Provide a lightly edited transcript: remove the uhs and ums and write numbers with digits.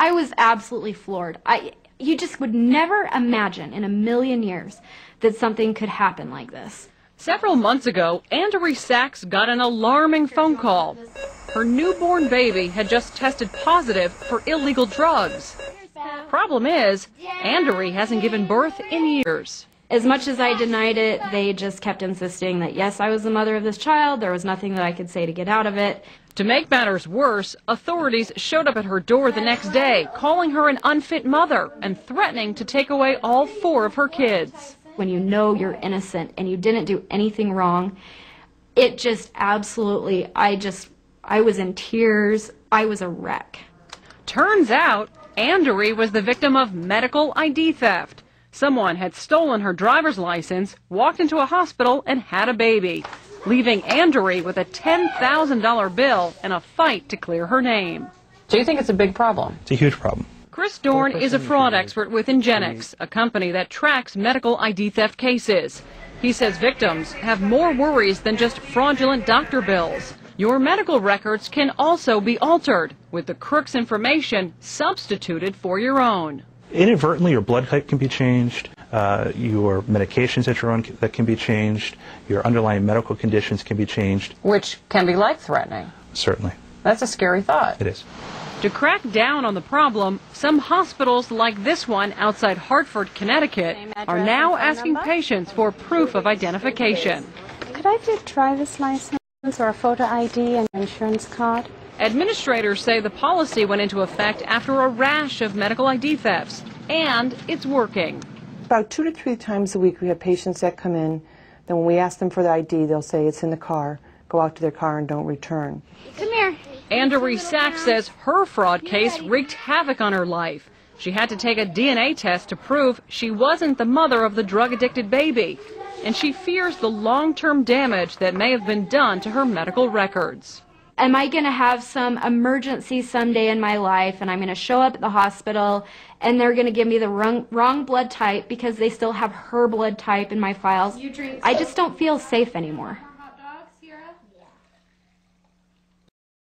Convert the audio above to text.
I was absolutely floored. You just would never imagine in a million years that something could happen like this. Several months ago, Andrea Sachs got an alarming phone call. Her newborn baby had just tested positive for illegal drugs. Problem is, Andrea hasn't given birth in years. As much as I denied it, they just kept insisting that, yes, I was the mother of this child. There was nothing that I could say to get out of it. To make matters worse, authorities showed up at her door the next day, calling her an unfit mother and threatening to take away all 4 of her kids. When you know you're innocent and you didn't do anything wrong, it just absolutely, I was in tears. I was a wreck. Turns out, Andrea was the victim of medical ID theft. Someone had stolen her driver's license, walked into a hospital, and had a baby, leaving Andrea with a $10,000 bill and a fight to clear her name. Do you think it's a big problem? It's a huge problem. Chris Dorn is a fraud expert with Ingenix, a company that tracks medical ID theft cases. He says victims have more worries than just fraudulent doctor bills. Your medical records can also be altered, with the crook's information substituted for your own. Inadvertently, your blood type can be changed, your medications that you're on that can be changed, your underlying medical conditions can be changed. Which can be life-threatening. Certainly. That's a scary thought. It is. To crack down on the problem, some hospitals like this one outside Hartford, Connecticut, are now asking patients for proof of identification. Could I get a driver's license or a photo ID and insurance card? Administrators say the policy went into effect after a rash of medical ID thefts, and it's working. About 2 to 3 times a week we have patients that come in, then when we ask them for the ID, they'll say it's in the car, go out to their car and don't return. Come here. Andrea Sachs says her fraud case wreaked havoc on her life. She had to take a DNA test to prove she wasn't the mother of the drug-addicted baby, and she fears the long-term damage that may have been done to her medical records. Am I going to have some emergency someday in my life and I'm going to show up at the hospital and they're going to give me the wrong blood type because they still have her blood type in my files? I just don't feel safe anymore.